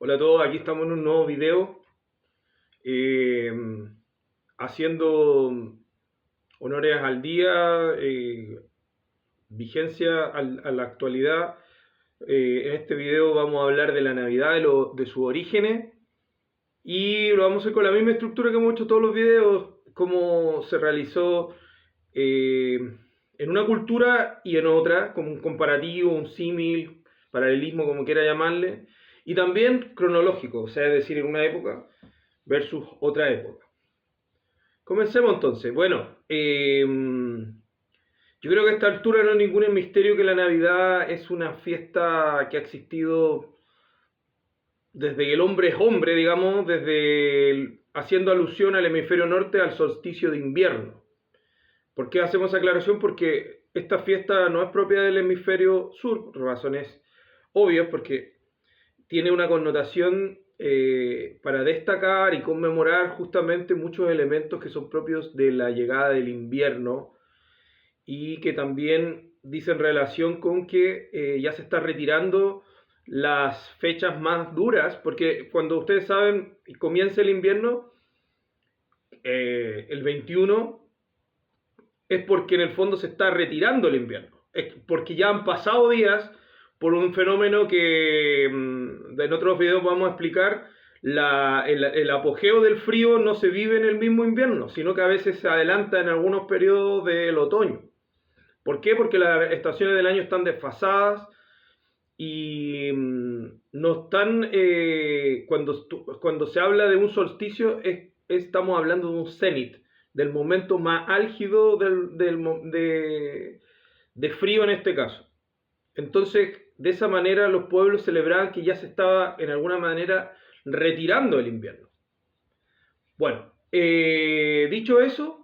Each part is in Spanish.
Hola a todos, aquí estamos en un nuevo video eh, haciendo honores al día, vigencia a la actualidad. En este video vamos a hablar de la Navidad, de sus orígenes y lo vamos a hacer con la misma estructura que hemos hecho todos los videos, cómo se realizó eh, en una cultura y en otra, como un comparativo, un símil, paralelismo, como quiera llamarle, y también cronológico, o sea, es decir, en una época versus otra época. Comencemos entonces. Bueno, yo creo que a esta altura no hay ningún misterio que la Navidad es una fiesta que ha existido desde que el hombre es hombre, digamos, haciendo alusión al hemisferio norte, al solsticio de invierno. ¿Por qué hacemos esa aclaración? Porque esta fiesta no es propia del hemisferio sur, por razones obvias, porque tiene una connotación para destacar y conmemorar justamente muchos elementos que son propios de la llegada del invierno y que también dicen relación con que ya se está retirando las fechas más duras, porque cuando ustedes saben, comienza el invierno, el 21, es porque en el fondo se está retirando el invierno, es porque ya han pasado días por un fenómeno que en otros videos vamos a explicar. El apogeo del frío no se vive en el mismo invierno, sino que a veces se adelanta en algunos periodos del otoño. ¿Por qué? Porque las estaciones del año están desfasadas y no están, cuando se habla de un solsticio estamos hablando de un cenit, del momento más álgido de frío en este caso. Entonces, de esa manera los pueblos celebraban que ya se estaba en alguna manera retirando el invierno. Bueno, dicho eso,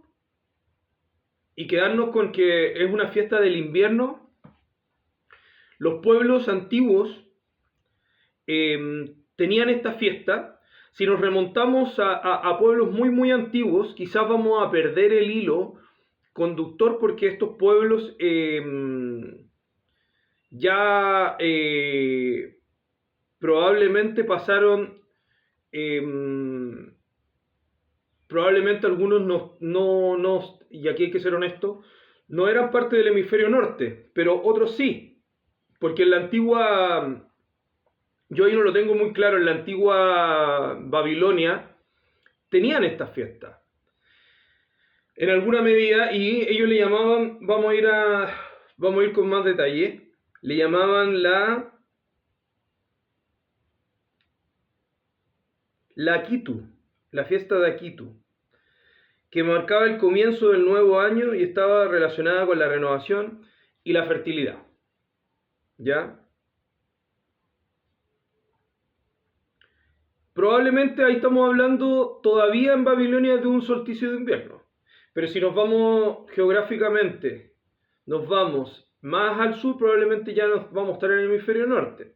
y quedarnos con que es una fiesta del invierno, los pueblos antiguos tenían esta fiesta. Si nos remontamos a pueblos muy antiguos, quizás vamos a perder el hilo conductor porque estos pueblos ya probablemente pasaron, probablemente algunos y aquí hay que ser honesto, no eran parte del hemisferio norte, pero otros sí, porque en la antigua, yo ahí no lo tengo muy claro, en la antigua Babilonia tenían estas fiestas en alguna medida y ellos le llamaban, vamos a ir con más detalle, le llamaban la Akitu, la fiesta de Akitu, que marcaba el comienzo del nuevo año y estaba relacionada con la renovación y la fertilidad. ¿Ya? Probablemente ahí estamos hablando todavía en Babilonia de un solsticio de invierno. Pero si nos vamos geográficamente, nos vamos más al sur, probablemente ya nos vamos a estar en el hemisferio norte.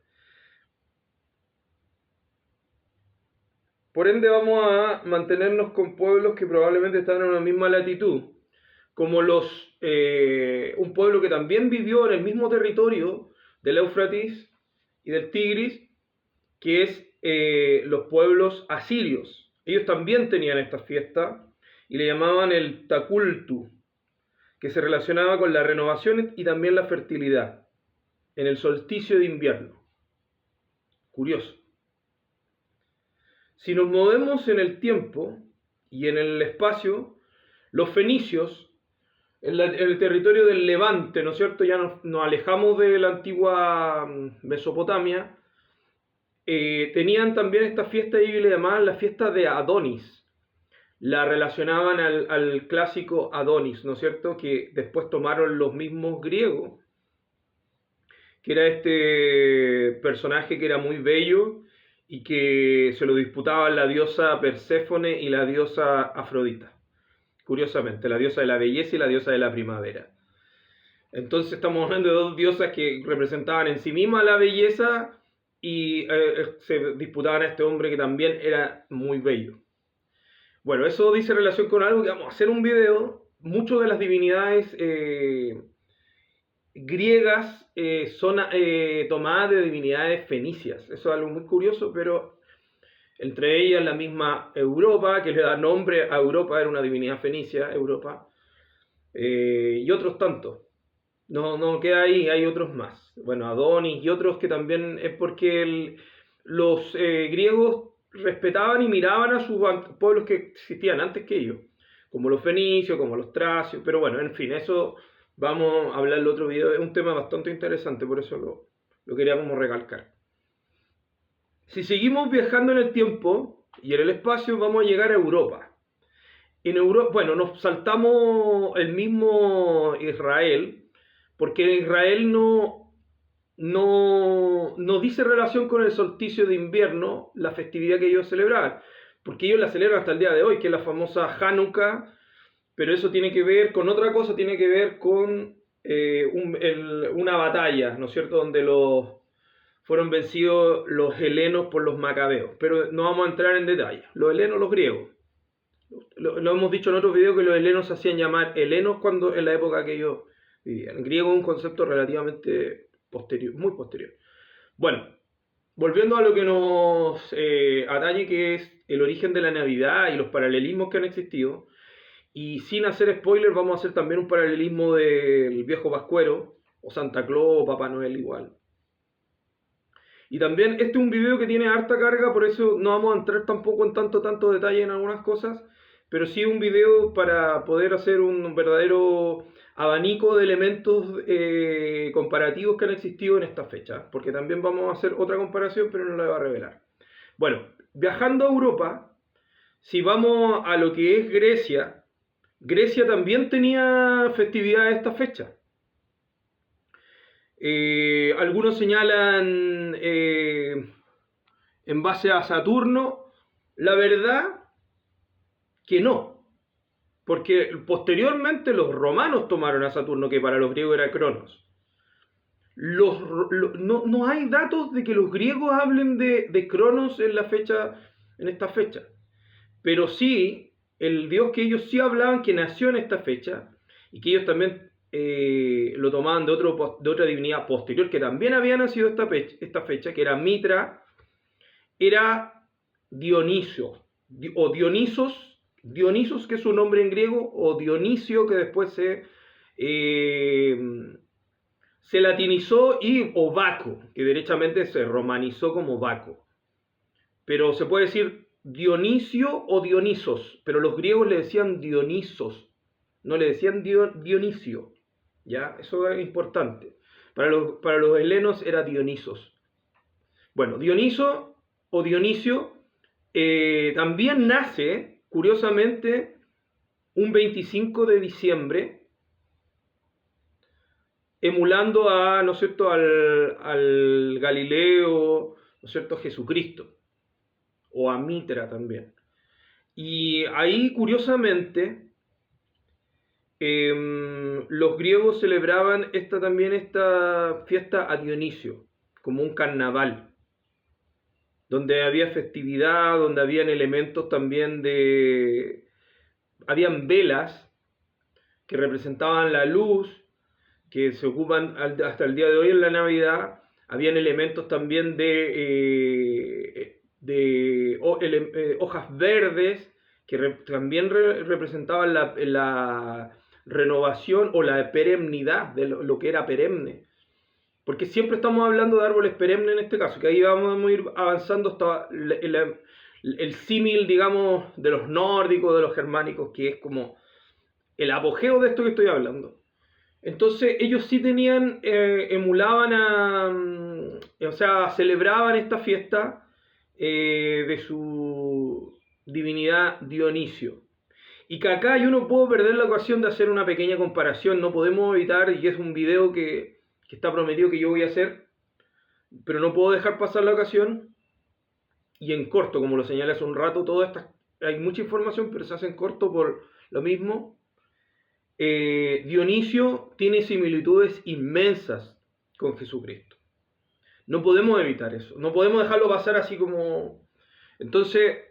Por ende vamos a mantenernos con pueblos que probablemente están en una misma latitud, como un pueblo que también vivió en el mismo territorio del Éufrates y del Tigris, que es los pueblos asirios. Ellos también tenían esta fiesta y le llamaban el Takultu, que se relacionaba con la renovación y también la fertilidad en el solsticio de invierno. Curioso. Si nos movemos en el tiempo y en el espacio, los fenicios, en el territorio del Levante, ¿no es cierto? Ya nos alejamos de la antigua Mesopotamia, tenían también esta fiesta y le llamaban la fiesta de Adonis. La relacionaban al clásico Adonis, ¿no es cierto? Que después tomaron los mismos griegos, que era este personaje que era muy bello y que se lo disputaban la diosa Perséfone y la diosa Afrodita. Curiosamente, la diosa de la belleza y la diosa de la primavera. Entonces estamos hablando de dos diosas que representaban en sí mismas la belleza y se disputaban a este hombre que también era muy bello. Bueno, eso dice relación con algo que vamos a hacer un video. Muchas de las divinidades griegas son tomadas de divinidades fenicias. Eso es algo muy curioso, pero entre ellas la misma Europa, que le da nombre a Europa, era una divinidad fenicia, Europa, y otros tantos. No queda ahí, hay otros más. Bueno, Adonis y otros que también es porque los griegos respetaban y miraban a sus pueblos que existían antes que ellos, como los fenicios, como los tracios, pero bueno, en fin, eso vamos a hablar en el otro video, es un tema bastante interesante, por eso lo quería como recalcar. Si seguimos viajando en el tiempo y en el espacio, vamos a llegar a Europa. En Europa, bueno, nos saltamos el mismo Israel, porque Israel no dice relación con el solsticio de invierno, la festividad que ellos celebraban, porque ellos la celebran hasta el día de hoy, que es la famosa Hanukkah, pero eso tiene que ver con otra cosa, tiene que ver con una batalla, ¿no es cierto?, donde fueron vencidos los helenos por los macabeos, pero no vamos a entrar en detalle. Los helenos, los griegos. Lo hemos dicho en otros videos que los helenos se hacían llamar helenos cuando en la época que ellos vivían. El griego es un concepto relativamente posterior, muy posterior. Bueno, volviendo a lo que nos atañe, que es el origen de la Navidad y los paralelismos que han existido, y sin hacer spoiler vamos a hacer también un paralelismo del viejo Pascuero, o Santa Claus, o Papá Noel igual. Y también este es un video que tiene harta carga, por eso no vamos a entrar tampoco en tanto detalle en algunas cosas, pero sí un video para poder hacer un verdadero abanico de elementos comparativos que han existido en esta fecha, porque también vamos a hacer otra comparación, pero no la voy a revelar. Bueno, viajando a Europa, si vamos a lo que es Grecia, Grecia también tenía festividad de esta fecha. Algunos señalan en base a Saturno, la verdad que no, porque posteriormente los romanos tomaron a Saturno, que para los griegos era Cronos. No hay datos de que los griegos hablen de Cronos en esta fecha, pero sí el dios que ellos sí hablaban que nació en esta fecha y que ellos también lo tomaban de otra divinidad posterior que también había nacido esta fecha, que era Mitra, era Dionisio, o Dionisos, que es su nombre en griego, o Dionisio, que después se latinizó, o Baco, que derechamente se romanizó como Baco. Pero se puede decir Dionisio o Dionisos, pero los griegos le decían Dionisos, no le decían Dionisio. ¿Ya? Eso es importante. Para los helenos era Dionisos. Bueno, Dioniso o Dionisio también nace, curiosamente, un 25 de diciembre, emulando ¿no es cierto?, al Galileo, ¿no es cierto?, Jesucristo, o a Mitra también. Y ahí, curiosamente, los griegos celebraban esta fiesta a Dionisio, como un carnaval, donde había festividad, donde habían elementos también habían velas que representaban la luz, que se ocupan hasta el día de hoy en la Navidad. Habían elementos también de hojas verdes, que también representaban la renovación o la perennidad de lo que era perenne. Porque siempre estamos hablando de árboles perennes en este caso, que ahí vamos a ir avanzando hasta el símil, digamos, de los nórdicos, de los germánicos, que es como el apogeo de esto que estoy hablando. Entonces ellos sí tenían, celebraban esta fiesta de su divinidad Dionisio. Y que acá yo no puedo perder la ocasión de hacer una pequeña comparación, no podemos evitar, y es un video que está prometido que yo voy a hacer, pero no puedo dejar pasar la ocasión, y en corto, como lo señalé hace un rato, hay mucha información, pero se hace en corto por lo mismo. Dionisio tiene similitudes inmensas con Jesucristo. No podemos evitar eso, no podemos dejarlo pasar así como... Entonces,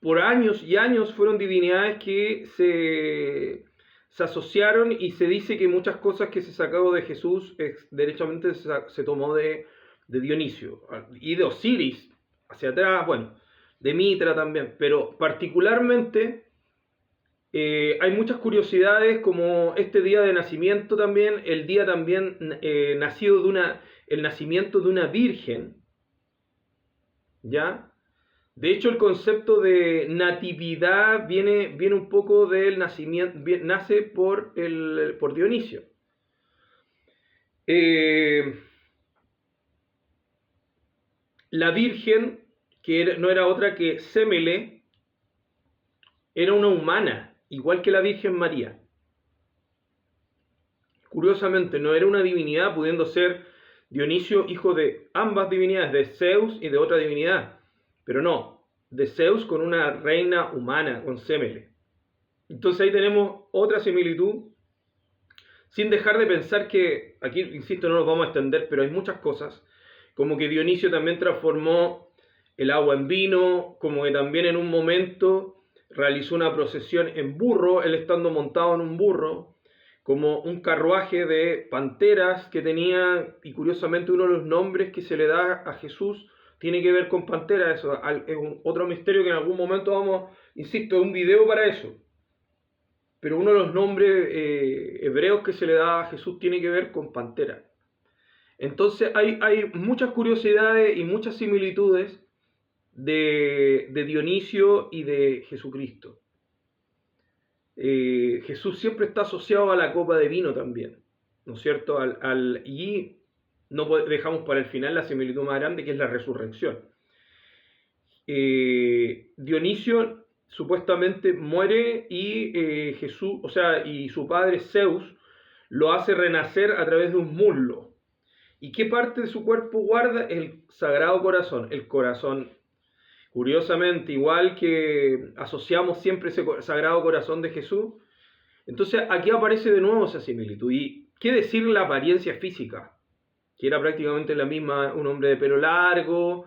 por años y años fueron divinidades que se se asociaron y se dice que muchas cosas que se sacó de Jesús derechamente se tomó de Dionisio y de Osiris hacia atrás, bueno, de Mitra también, pero particularmente hay muchas curiosidades como este día de nacimiento también, el día también nacido el nacimiento de una virgen, ¿ya? De hecho, el concepto de natividad viene un poco del nacimiento, nace por Dionisio. La Virgen, que no era otra que Semele, era una humana, igual que la Virgen María. Curiosamente, no era una divinidad, pudiendo ser Dionisio hijo de ambas divinidades, de Zeus y de otra divinidad. Pero no, de Zeus con una reina humana, con Semele. Entonces ahí tenemos otra similitud, sin dejar de pensar que, aquí insisto, no nos vamos a extender, pero hay muchas cosas, como que Dionisio también transformó el agua en vino, como que también en un momento realizó una procesión en burro, él estando montado en un burro, como un carruaje de panteras que tenía, y curiosamente uno de los nombres que se le da a Jesús tiene que ver con pantera. Eso es otro misterio que en algún momento vamos, insisto, un video para eso. Pero uno de los nombres hebreos que se le da a Jesús tiene que ver con pantera. Entonces hay muchas curiosidades y muchas similitudes de Dionisio y de Jesucristo. Jesús siempre está asociado a la copa de vino también, ¿no es cierto? Y no dejamos para el final la similitud más grande, que es la resurrección. Dionisio supuestamente muere y Jesús, o sea, y su padre Zeus lo hace renacer a través de un muslo. ¿Y qué parte de su cuerpo guarda? El Sagrado Corazón, el corazón. Curiosamente, igual que asociamos siempre ese Sagrado Corazón de Jesús, entonces aquí aparece de nuevo esa similitud. ¿Y qué decir la apariencia física? Que era prácticamente la misma, un hombre de pelo largo,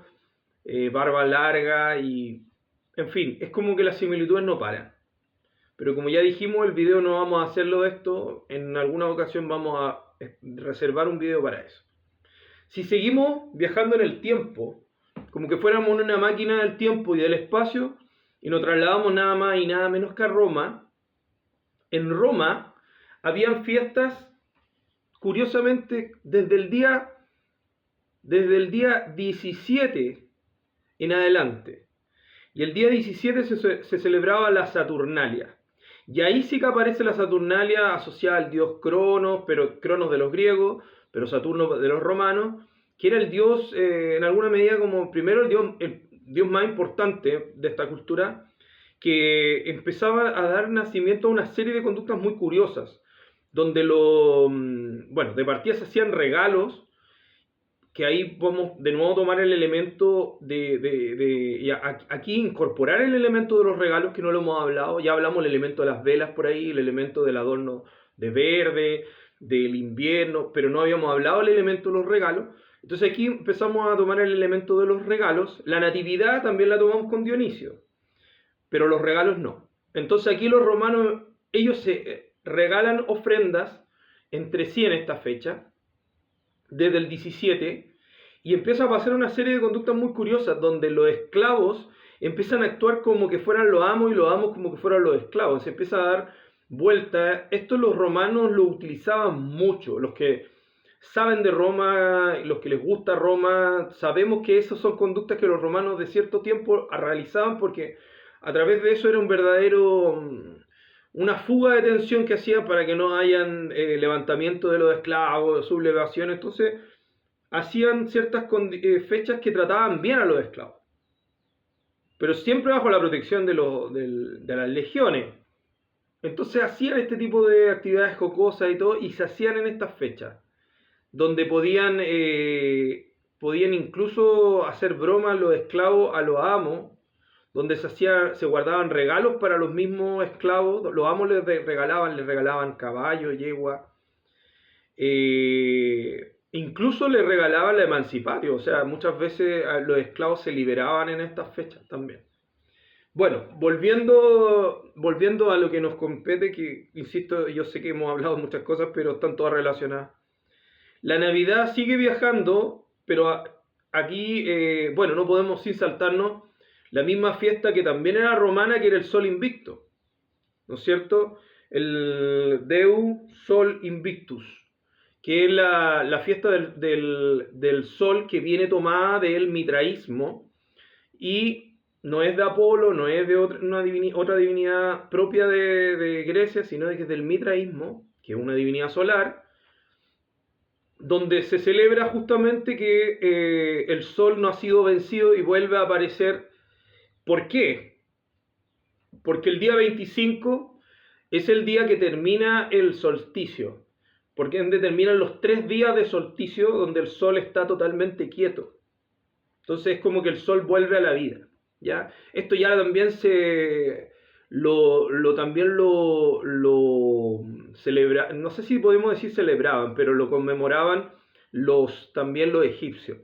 barba larga y... En fin, es como que las similitudes no paran. Pero como ya dijimos, el video no vamos a hacerlo de esto, en alguna ocasión vamos a reservar un video para eso. Si seguimos viajando en el tiempo, como que fuéramos una máquina del tiempo y del espacio, y nos trasladamos nada más y nada menos que a Roma, en Roma habían fiestas, curiosamente, desde el día 17 en adelante. Y el día 17 se celebraba la Saturnalia. Y ahí sí que aparece la Saturnalia asociada al dios Cronos, pero Cronos de los griegos, pero Saturno de los romanos, que era el dios, en alguna medida, como primero el dios más importante de esta cultura, que empezaba a dar nacimiento a una serie de conductas muy curiosas, donde de partida se hacían regalos, que ahí podemos de nuevo tomar el elemento aquí incorporar el elemento de los regalos, que no lo hemos hablado. Ya hablamos del elemento de las velas por ahí, el elemento del adorno de verde, del invierno, pero no habíamos hablado del elemento de los regalos. Entonces aquí empezamos a tomar el elemento de los regalos. La natividad también la tomamos con Dionisio, pero los regalos no. Entonces aquí los romanos, ellos se regalan ofrendas entre sí en esta fecha, desde el 17, y empieza a pasar una serie de conductas muy curiosas, donde los esclavos empiezan a actuar como que fueran los amos y los amos como que fueran los esclavos. Se empieza a dar vuelta. Esto los romanos lo utilizaban mucho. Los que saben de Roma, los que les gusta Roma, sabemos que esas son conductas que los romanos de cierto tiempo realizaban, porque a través de eso era un verdadero... una fuga de tensión que hacían para que no hayan levantamiento de los esclavos, sublevación. Entonces hacían ciertas fechas que trataban bien a los esclavos, pero siempre bajo la protección de las legiones. Entonces hacían este tipo de actividades jocosas y todo, y se hacían en estas fechas, donde podían incluso hacer bromas los esclavos a los amos, donde se guardaban regalos para los mismos esclavos. Los amos les regalaban caballos, yegua, incluso les regalaban la emancipatio. O sea, muchas veces los esclavos se liberaban en estas fechas también. Bueno, volviendo a lo que nos compete, que insisto, yo sé que hemos hablado de muchas cosas, pero están todas relacionadas. La Navidad sigue viajando, pero aquí, bueno, no podemos sin saltarnos la misma fiesta que también era romana, que era el Sol Invicto, ¿no es cierto? El Deu Sol Invictus, que es la fiesta del sol que viene tomada del mitraísmo y no es de Apolo, no es de otra divinidad propia de Grecia, sino que es del mitraísmo, que es una divinidad solar, donde se celebra justamente que el sol no ha sido vencido y vuelve a aparecer. ¿Por qué? Porque el día 25 es el día que termina el solsticio, porque terminan los 3 días de solsticio donde el sol está totalmente quieto. Entonces es como que el sol vuelve a la vida. ¿Ya? Esto ya también también lo celebra, no sé si podemos decir celebraban, pero lo conmemoraban también los egipcios.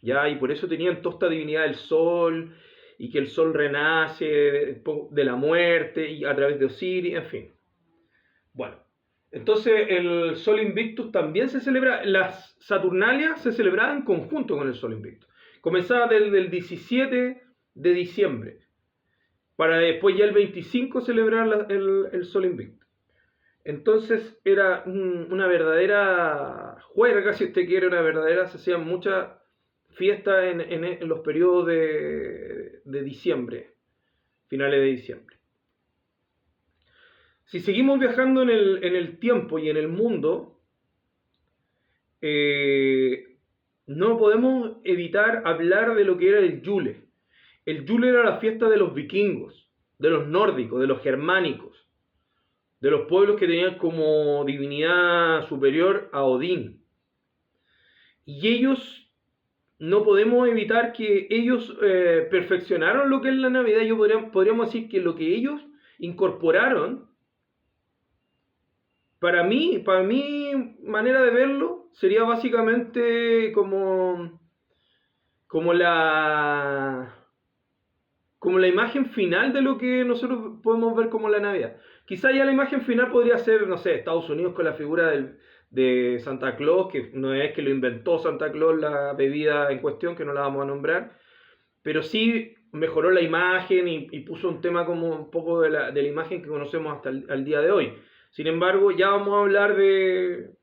¿Ya? Y por eso tenían toda esta divinidad del sol, y que el sol renace de la muerte y a través de Osiris, en fin. Bueno, entonces el Sol Invictus también se celebra, las Saturnalias se celebraban en conjunto con el Sol Invictus. Comenzaba desde el 17 de diciembre, para después ya el 25 celebrar el Sol Invictus. Entonces era una verdadera juerga, si usted quiere, una verdadera, se hacían muchas fiestas en los periodos de diciembre, finales de diciembre. Si seguimos viajando en el tiempo y en el mundo, no podemos evitar hablar de lo que era el Yule. El Yule era la fiesta de los vikingos, de los nórdicos, de los germánicos, de los pueblos que tenían como divinidad superior a Odín. Y ellos, no podemos evitar que ellos perfeccionaron lo que es la Navidad. Podríamos decir que lo que ellos incorporaron, para mí, manera de verlo, sería básicamente como la imagen final de lo que nosotros podemos ver como la Navidad. Quizá ya la imagen final podría ser, no sé, Estados Unidos con la figura de Santa Claus, que no es que lo inventó Santa Claus la bebida en cuestión, que no la vamos a nombrar, pero sí mejoró la imagen y puso un tema como un poco de la imagen que conocemos hasta el día de hoy. Sin embargo, ya vamos a hablar de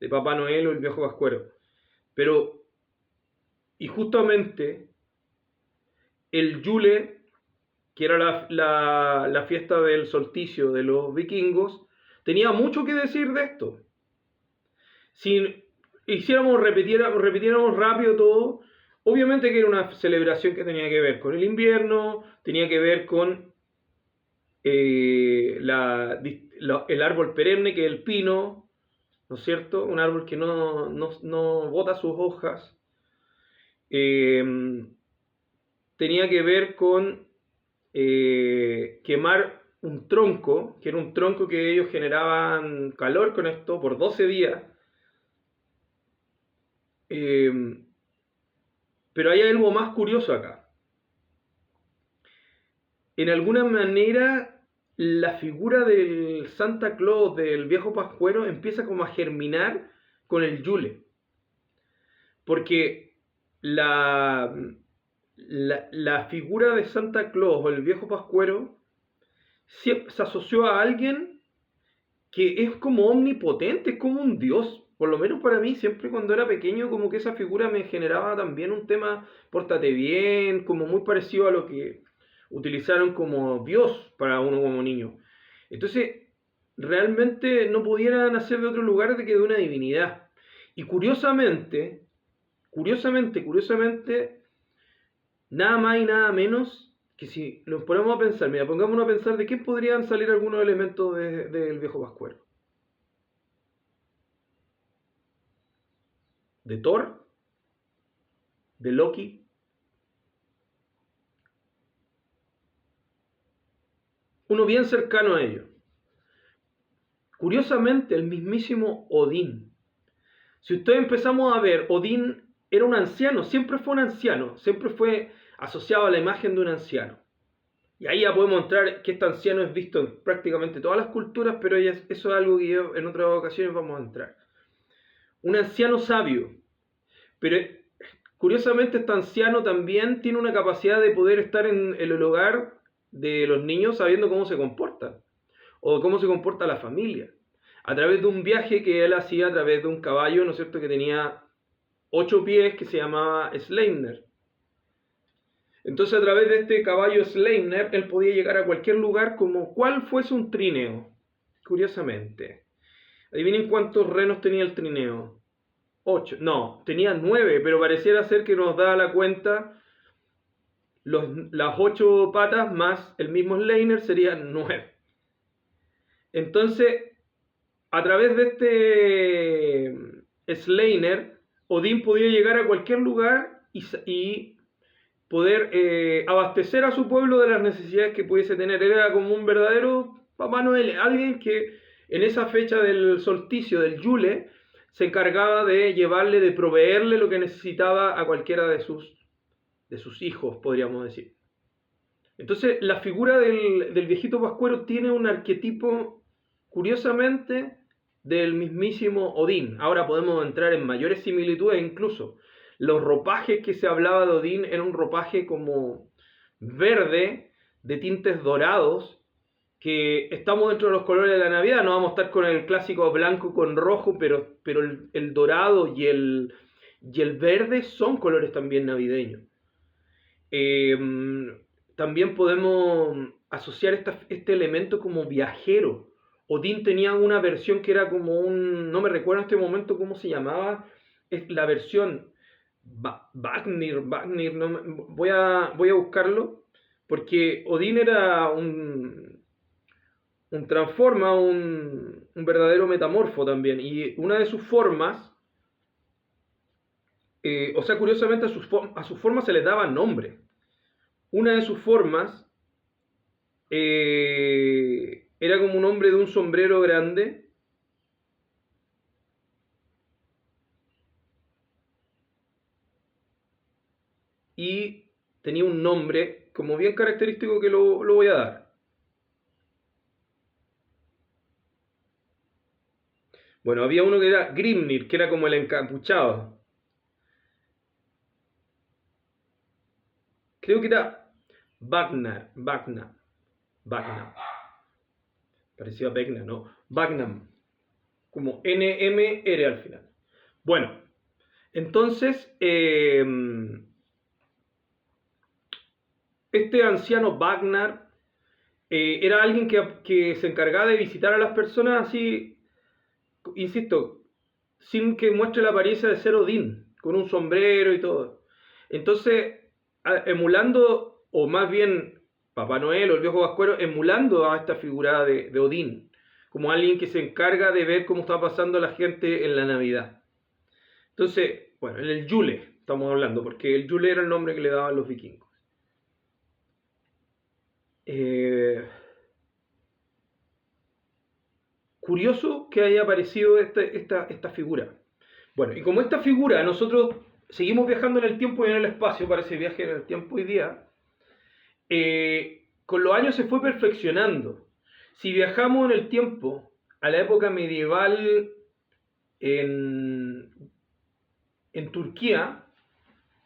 Papá Noel o el Viejo Pascuero. Y justamente el Yule, que era la fiesta del solsticio de los vikingos, tenía mucho que decir de esto. Si repitiéramos rápido todo, obviamente que era una celebración que tenía que ver con el invierno, tenía que ver con el árbol perenne, que es el pino, ¿no es cierto? Un árbol que no bota sus hojas. Tenía que ver con quemar un tronco, que era un tronco que ellos generaban calor con esto por 12 días. Pero hay algo más curioso acá. En alguna manera, la figura del Santa Claus, del Viejo Pascuero, empieza como a germinar con el Yule. Porque la figura de Santa Claus o el Viejo Pascuero se asoció a alguien que es como omnipotente, es como un dios. Por lo menos para mí, siempre cuando era pequeño, como que esa figura me generaba también un tema, pórtate bien, como muy parecido a lo que utilizaron como Dios para uno como niño. Entonces, realmente no pudieran nacer de otro lugar que de una divinidad. Y curiosamente, nada más y nada menos que si nos ponemos a pensar, mira, pongámonos a pensar de qué podrían salir algunos elementos del Viejo Pascuero. De Thor, de Loki, uno bien cercano a ellos. Curiosamente, el mismísimo Odín. Si ustedes empezamos a ver, Odín era un anciano, siempre fue un anciano, siempre fue asociado a la imagen de un anciano. Y ahí ya podemos entrar que este anciano es visto en prácticamente todas las culturas, pero eso es algo que yo en otras ocasiones vamos a entrar. Un anciano sabio, pero curiosamente este anciano también tiene una capacidad de poder estar en el hogar de los niños sabiendo cómo se comportan, o cómo se comporta la familia, a través de un viaje que él hacía a través de un caballo, ¿no es cierto?, que tenía 8 pies, que se llamaba Sleipner. Entonces a través de este caballo Sleipner él podía llegar a cualquier lugar como cual fuese un trineo, curiosamente. Adivinen cuántos renos tenía el trineo. 8, no, tenía 9, pero pareciera ser que nos da la cuenta las 8 patas más el mismo Sleipner serían 9. Entonces, a través de este Sleipner, Odín podía llegar a cualquier lugar y poder abastecer a su pueblo de las necesidades que pudiese tener. Él era como un verdadero Papá Noel, alguien que en esa fecha del solsticio, del Yule, se encargaba de llevarle, de proveerle lo que necesitaba a cualquiera de sus hijos, podríamos decir. Entonces, la figura del viejito pascuero tiene un arquetipo, curiosamente, del mismísimo Odín. Ahora podemos entrar en mayores similitudes incluso. Los ropajes que se hablaba de Odín era un ropaje como verde, de tintes dorados, que estamos dentro de los colores de la Navidad. No vamos a estar con el clásico blanco con rojo, pero el dorado y el verde son colores también navideños. También podemos asociar este elemento como viajero. Odín tenía una versión que era como no me recuerdo en este momento cómo se llamaba, es la versión Vagnir, no, voy a buscarlo, porque Odín era un transforma, un verdadero metamorfo también, y una de sus formas, o sea, curiosamente a sus formas se les daba nombre. Una de sus formas era como un hombre de un sombrero grande, y tenía un nombre como bien característico que lo voy a dar. Bueno, había uno que era Grimnir, que era como el encapuchado. Creo que era Bagna. Parecía Vecna, ¿no? Bagnam. Como NMR al final. Bueno, entonces este anciano Bagnar era alguien que se encargaba de visitar a las personas así, insisto, sin que muestre la apariencia de ser Odín, con un sombrero y todo. Entonces, emulando, o más bien Papá Noel o el viejo Pascuero, emulando a esta figura de Odín, como alguien que se encarga de ver cómo está pasando la gente en la Navidad. Entonces, bueno, en el Yule estamos hablando, porque el Yule era el nombre que le daban los vikingos. Curioso que haya aparecido esta figura. Bueno, y como esta figura, nosotros seguimos viajando en el tiempo y en el espacio, para ese viaje en el tiempo hoy día, con los años se fue perfeccionando. Si viajamos en el tiempo a la época medieval en Turquía,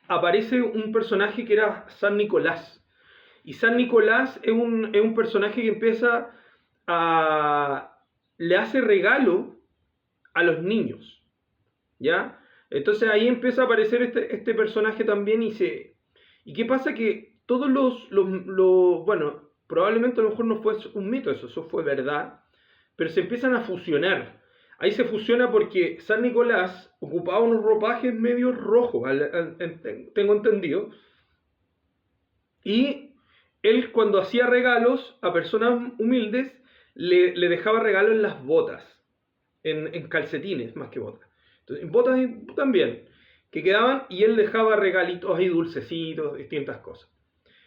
aparece un personaje que era San Nicolás. Y San Nicolás es un personaje que empieza le hace regalo a los niños, ¿ya? Entonces ahí empieza a aparecer este personaje también ¿Y qué pasa? Que todos bueno, probablemente a lo mejor no fue un mito eso fue verdad, pero se empiezan a fusionar. Ahí se fusiona porque San Nicolás ocupaba unos ropajes medio rojos, tengo entendido, y él cuando hacía regalos a personas humildes, le dejaba regalos en las botas, en calcetines más que botas. Entonces, en botas también, que quedaban, y él dejaba regalitos ahí, dulcecitos, distintas cosas.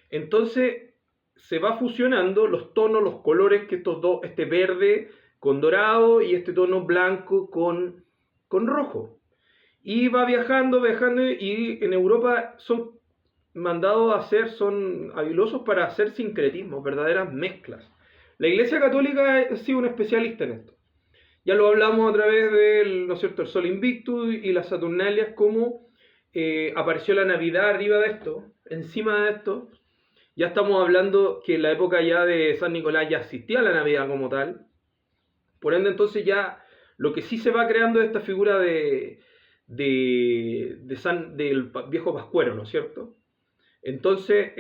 Entonces se va fusionando los tonos, los colores, que estos dos, este verde con dorado y este tono blanco con rojo. Y va viajando, y en Europa son mandados a hacer son habilosos para hacer sincretismos, verdaderas mezclas. La Iglesia Católica ha sido un especialista en esto. Ya lo hablamos a través del, ¿no es cierto?, el Sol Invictus y las Saturnalias, cómo apareció la Navidad arriba de esto, encima de esto. Ya estamos hablando que en la época ya de San Nicolás ya existía la Navidad como tal. Por ende, entonces ya lo que sí se va creando es esta figura del viejo pascuero, ¿no es cierto? Entonces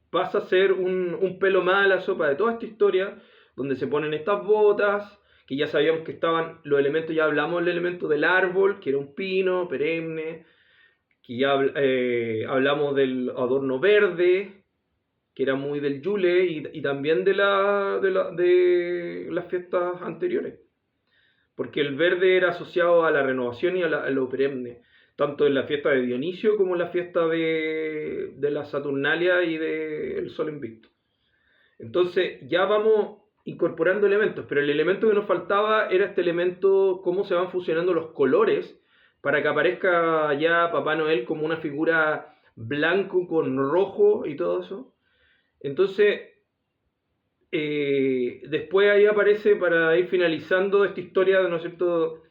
pasa a ser un pelo más a la sopa de toda esta historia, donde se ponen estas botas, que ya sabíamos que estaban los elementos, ya hablamos del elemento del árbol, que era un pino perenne, que ya hablamos del adorno verde, que era muy del Yule, y también de las fiestas anteriores. Porque el verde era asociado a la renovación y a lo perenne, tanto en la fiesta de Dionisio como en la fiesta de la Saturnalia y del Sol Invicto. Entonces ya vamos incorporando elementos, pero el elemento que nos faltaba era este elemento, cómo se van fusionando los colores para que aparezca ya Papá Noel como una figura blanco con rojo y todo eso. Entonces, después ahí aparece, para ir finalizando esta historia, ¿no es cierto?,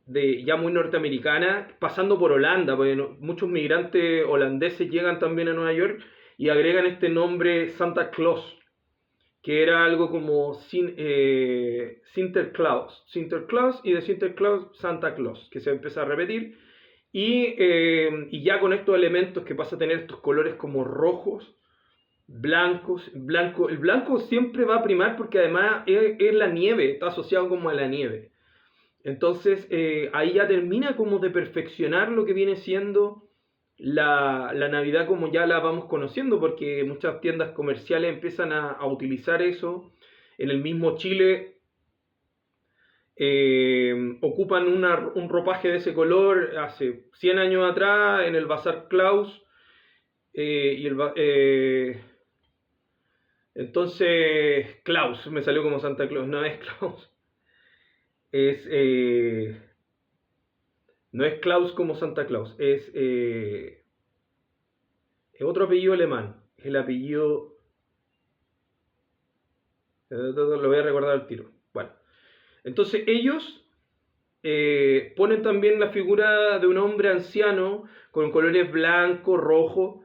de ya muy norteamericana, pasando por Holanda, porque muchos migrantes holandeses llegan también a Nueva York y agregan este nombre Santa Claus, que era algo como Sinterklaas y de Sinterklaas Santa Claus, que se empieza a repetir, y ya con estos elementos que pasa a tener estos colores como rojos, blancos, blanco. El blanco siempre va a primar porque además es la nieve, está asociado como a la nieve. Entonces ahí ya termina como de perfeccionar lo que viene siendo la Navidad como ya la vamos conociendo, porque muchas tiendas comerciales empiezan a utilizar eso. En el mismo Chile ocupan un ropaje de ese color hace 100 años atrás en el Bazar Klaus. Entonces, Klaus, me salió como Santa Claus, no es Klaus. No es Klaus como Santa Claus, es otro apellido alemán, es el apellido, lo voy a recordar al tiro. Bueno, entonces ellos ponen también la figura de un hombre anciano con colores blanco, rojo,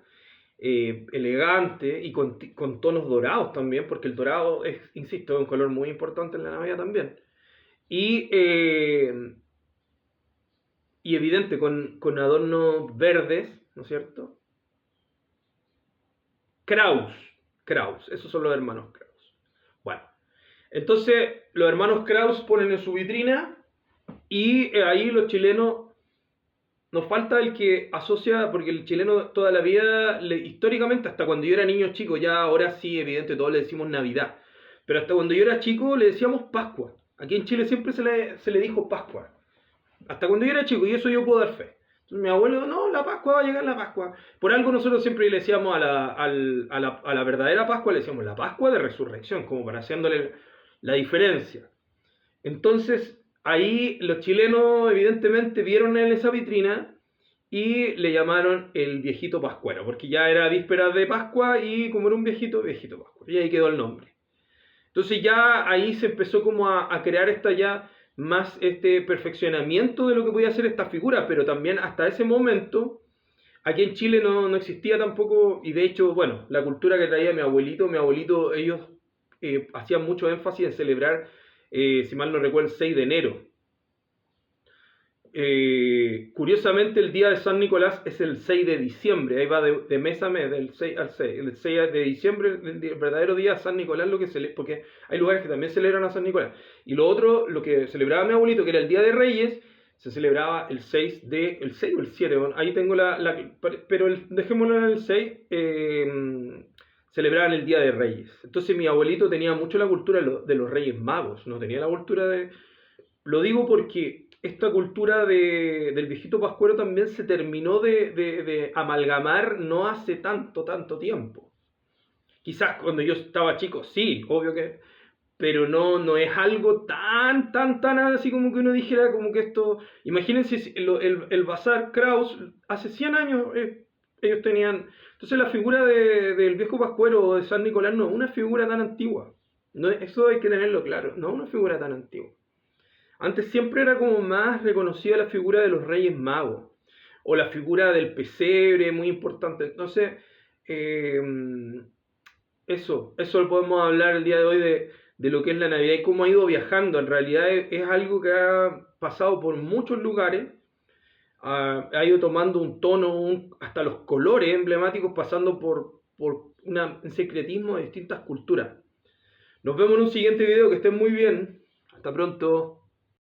elegante y con tonos dorados también, porque el dorado es, insisto, es un color muy importante en la Navidad también. Y evidente, con adornos verdes, ¿no es cierto? Kraus, esos son los hermanos Kraus. Bueno, entonces los hermanos Kraus ponen en su vitrina y ahí los chilenos, nos falta el que asocia, porque el chileno toda la vida, históricamente, hasta cuando yo era niño chico, ya ahora sí, evidente, todos le decimos Navidad, pero hasta cuando yo era chico le decíamos Pascua. Aquí en Chile siempre se le dijo Pascua. Hasta cuando yo era chico, y eso yo puedo dar fe. Entonces mi abuelo, no, la Pascua va a llegar la Pascua. Por algo nosotros siempre le decíamos a la verdadera Pascua, le decíamos la Pascua de Resurrección, como para haciéndole la diferencia. Entonces, ahí los chilenos evidentemente vieron en esa vitrina y le llamaron el viejito pascuero, porque ya era víspera de Pascua y como era un viejito pascuero, y ahí quedó el nombre. Entonces ya ahí se empezó como a crear esta ya más este perfeccionamiento de lo que podía ser esta figura, pero también hasta ese momento aquí en Chile no existía tampoco, y de hecho, bueno, la cultura que traía mi abuelito, ellos hacían mucho énfasis en celebrar, si mal no recuerdo, el 6 de enero. Curiosamente el día de San Nicolás es el 6 de diciembre, ahí va de mes a mes, del 6 al 6. El 6 de diciembre, el verdadero día de San Nicolás, porque hay lugares que también celebran a San Nicolás. Y lo otro, lo que celebraba mi abuelito, que era el Día de Reyes, se celebraba el 6 o el 7, bueno, ahí tengo pero dejémoslo en el 6, celebraban el Día de Reyes. Entonces mi abuelito tenía mucho la cultura de los Reyes Magos, no tenía la cultura de... Lo digo porque esta cultura del viejito pascuero también se terminó de amalgamar no hace tanto tiempo. Quizás cuando yo estaba chico, sí, obvio que... Pero no es algo tan así como que uno dijera como que esto... Imagínense el Bazar Kraus hace 100 años, Ellos tenían... Entonces la figura del viejo Pascuero o de San Nicolás no es una figura tan antigua. No, eso hay que tenerlo claro, no es una figura tan antigua. Antes siempre era como más reconocida la figura de los Reyes Magos, o la figura del pesebre, muy importante. Entonces, eh, eso lo podemos hablar el día de hoy de lo que es la Navidad y cómo ha ido viajando. En realidad es algo que ha pasado por muchos lugares, ha ido tomando un tono, hasta los colores emblemáticos, pasando por un secretismo de distintas culturas. Nos vemos en un siguiente video, que estén muy bien. Hasta pronto.